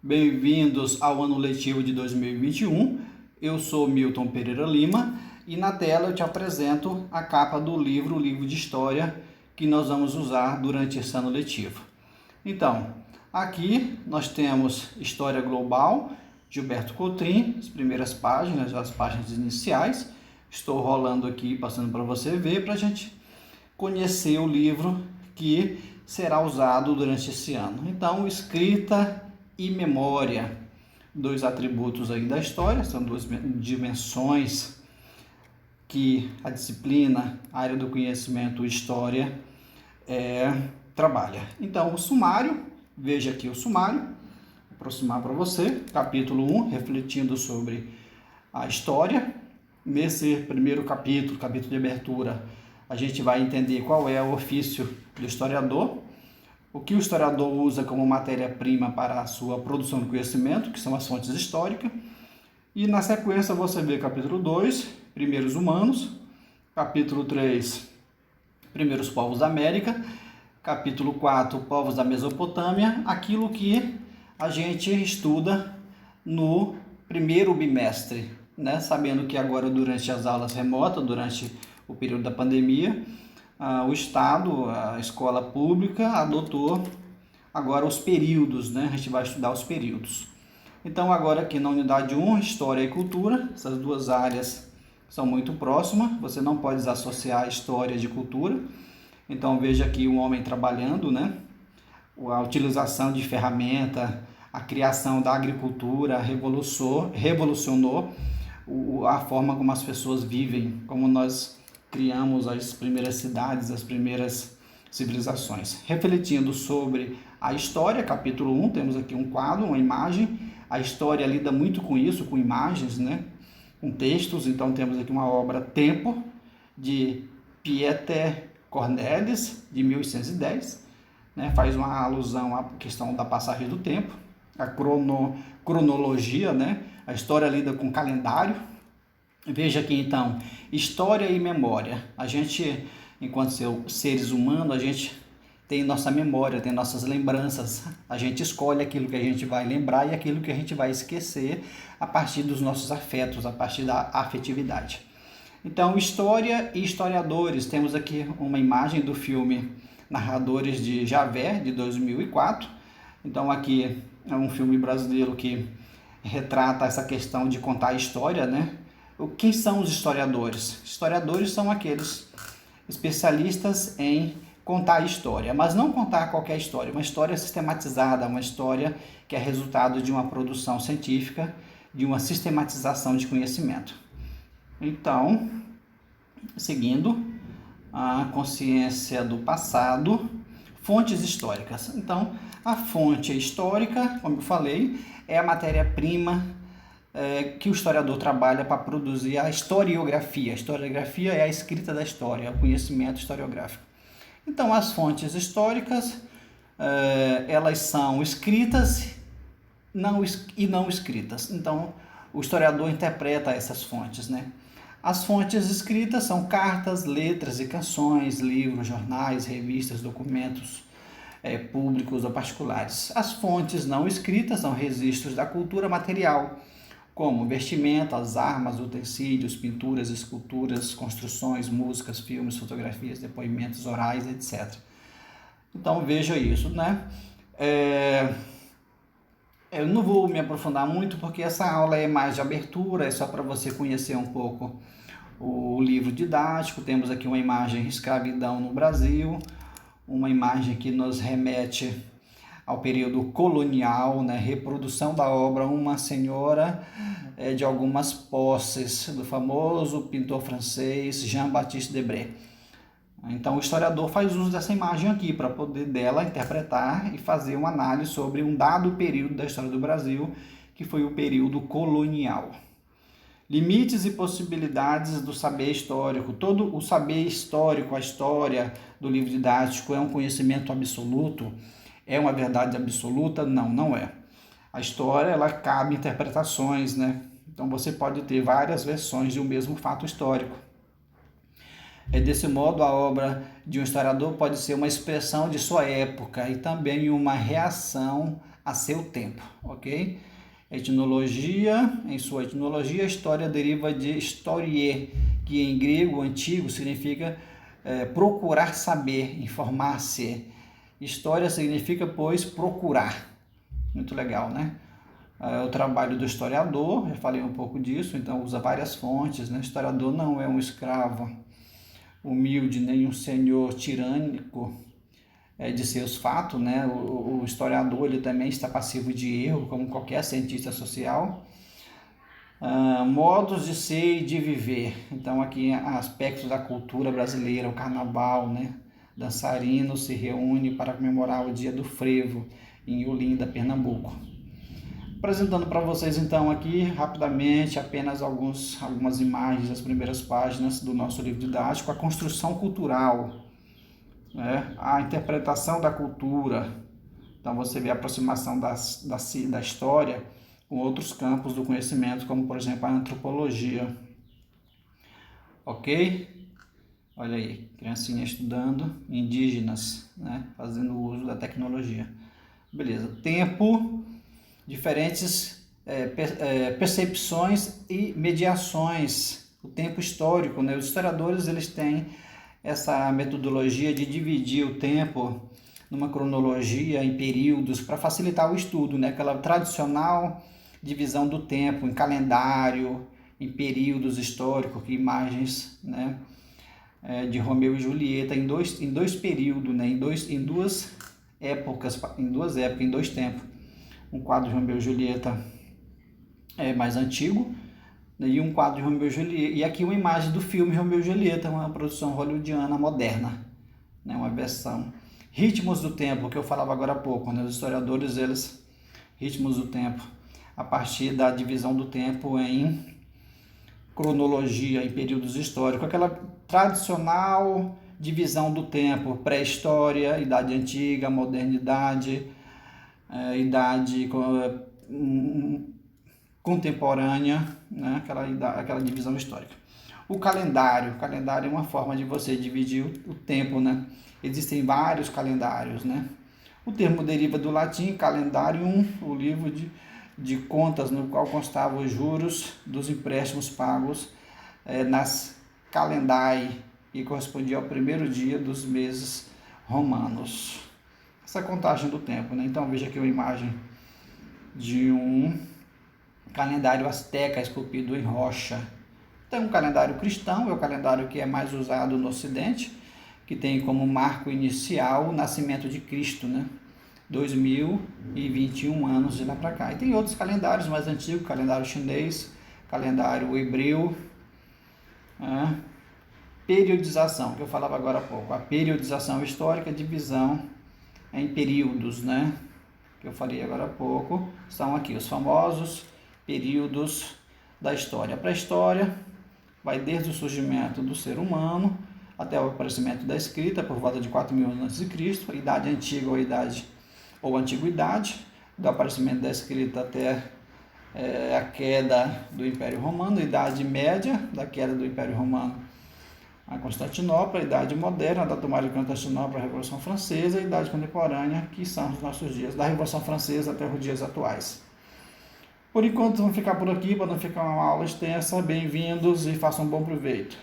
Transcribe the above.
Bem-vindos ao ano letivo de 2021. Eu sou Milton Pereira Lima e na tela eu te apresento a capa do livro, o livro de história que nós vamos usar durante esse ano letivo. Então, aqui nós temos História Global, Gilberto Coutrin, as primeiras páginas, as páginas iniciais. Estou rolando aqui, passando para você ver, para a gente conhecer o livro que será usado durante esse ano. Então, escrita e memória, dois atributos aí da história, são duas dimensões que a disciplina, a área do conhecimento, história, trabalha. Então, o sumário, veja aqui o sumário, vou aproximar para você, capítulo 1, refletindo sobre a história. Nesse primeiro capítulo, capítulo de abertura, a gente vai entender qual é o ofício do historiador, o que o historiador usa como matéria-prima para a sua produção de conhecimento, que são as fontes históricas. E na sequência você vê capítulo 2, Primeiros Humanos, capítulo 3, Primeiros Povos da América, capítulo 4, Povos da Mesopotâmia, aquilo que a gente estuda no primeiro bimestre, né? Sabendo que agora durante as aulas remotas, durante o período da pandemia, o Estado, a escola pública adotou agora os períodos, né? A gente vai estudar os períodos. Então agora aqui na unidade 1, História e Cultura, essas duas áreas são muito próximas, você não pode desassociar História de Cultura. Então veja aqui um homem trabalhando, né? A utilização de ferramenta, a criação da agricultura revolucionou a forma como as pessoas vivem, como nós criamos as primeiras cidades, as primeiras civilizações. Refletindo sobre a história, capítulo 1, temos aqui um quadro, uma imagem. A história lida muito com isso, com imagens, né? Com textos. Então temos aqui uma obra Tempo, de Pieter Cornelis, de 1810, né? Faz uma alusão à questão da passagem do tempo, a cronologia, né? A história lida com calendário. Veja aqui então, história e memória. A gente, enquanto seres humanos, a gente tem nossa memória, tem nossas lembranças. A gente escolhe aquilo que a gente vai lembrar e aquilo que a gente vai esquecer a partir dos nossos afetos, a partir da afetividade. Então, história e historiadores. Temos aqui uma imagem do filme Narradores de Javert, de 2004. Então, aqui é um filme brasileiro que retrata essa questão de contar a história, né? Quem são os historiadores? Historiadores são aqueles especialistas em contar a história, mas não contar qualquer história, uma história sistematizada, uma história que é resultado de uma produção científica, de uma sistematização de conhecimento. Então, seguindo a consciência do passado, fontes históricas. Então, a fonte histórica, como eu falei, é a matéria-prima que o historiador trabalha para produzir a historiografia. A historiografia é a escrita da história, é o conhecimento historiográfico. Então, as fontes históricas, elas são escritas e não escritas. Então, o historiador interpreta essas fontes, né? As fontes escritas são cartas, letras e canções, livros, jornais, revistas, documentos públicos ou particulares. As fontes não escritas são registros da cultura material, como vestimentas, armas, utensílios, pinturas, esculturas, construções, músicas, filmes, fotografias, depoimentos orais, etc. Então veja isso, né? Eu não vou me aprofundar muito porque essa aula é mais de abertura, é só para você conhecer um pouco o livro didático. Temos aqui uma imagem Escravidão no Brasil, uma imagem que nos remete ao período colonial, né? Reprodução da obra Uma Senhora de Algumas Posses, do famoso pintor francês Jean-Baptiste Debré. Então o historiador faz uso dessa imagem aqui para poder dela interpretar e fazer uma análise sobre um dado período da história do Brasil, que foi o período colonial. Limites e possibilidades do saber histórico. Todo o saber histórico, a história do livro didático é um conhecimento absoluto? É uma verdade absoluta? Não, não é. A história, ela cabe interpretações, né? Então você pode ter várias versões de um mesmo fato histórico. Desse modo, a obra de um historiador pode ser uma expressão de sua época e também uma reação a seu tempo, ok? Etimologia, em sua etimologia, história deriva de historie, que em grego antigo significa procurar saber, informar-se. História significa, pois, procurar. Muito legal, né? O trabalho do historiador, já falei um pouco disso, então usa várias fontes, né? O historiador não é um escravo humilde, nem um senhor tirânico de seus fatos, né? O historiador ele também está passivo de erro, como qualquer cientista social. Modos de ser e de viver. Então aqui aspectos da cultura brasileira, o carnaval, né? Dançarino se reúne para comemorar o dia do frevo em Olinda, Pernambuco. Apresentando para vocês então aqui rapidamente apenas algumas imagens das primeiras páginas do nosso livro didático, a construção cultural, né? A interpretação da cultura. Então você vê a aproximação da história com outros campos do conhecimento, como por exemplo a antropologia. Ok? Olha aí, criancinha estudando, indígenas, né? Fazendo uso da tecnologia. Beleza, tempo, diferentes percepções e mediações, o tempo histórico, né? Os historiadores eles têm essa metodologia de dividir o tempo numa cronologia em períodos para facilitar o estudo, né? Aquela tradicional divisão do tempo em calendário, em períodos históricos, imagens, né? De Romeu e Julieta em dois períodos, né? em duas épocas, em dois tempos. Um quadro de Romeu e Julieta mais antigo, né? E um quadro de Romeu e Julieta. E aqui uma imagem do filme Romeu e Julieta, uma produção hollywoodiana moderna, né? Uma versão. Ritmos do tempo, que eu falava agora há pouco, né? Os historiadores, eles, ritmos do tempo, a partir da divisão do tempo em cronologia, em períodos históricos, aquela tradicional divisão do tempo, pré-história, idade antiga, modernidade, idade contemporânea, né? aquela divisão histórica. O calendário é uma forma de você dividir o tempo, né? Existem vários calendários, né? O termo deriva do latim calendarium, o livro de contas no qual constavam os juros dos empréstimos pagos nas calendae, e correspondia ao primeiro dia dos meses romanos. Essa contagem do tempo, né? Então veja aqui uma imagem de um calendário asteca esculpido em rocha. Tem um calendário cristão, é o calendário que é mais usado no Ocidente, que tem como marco inicial o nascimento de Cristo, né? 2021 anos de lá para cá. E tem outros calendários mais antigos, calendário chinês, calendário hebreu, periodização, que eu falava agora há pouco. A periodização histórica, divisão em períodos, né? Que eu falei agora há pouco, são aqui os famosos períodos da história. A pré-história vai desde o surgimento do ser humano até o aparecimento da escrita, por volta de 4.000 anos a.C., idade antiga ou antiguidade, do aparecimento da escrita até a queda do Império Romano, idade média, da queda do Império Romano a Constantinopla, idade moderna, da tomada de Constantinopla, a Revolução Francesa, e idade contemporânea, que são os nossos dias, da Revolução Francesa até os dias atuais. Por enquanto, vamos ficar por aqui, para não ficar uma aula extensa. Bem-vindos e façam um bom proveito.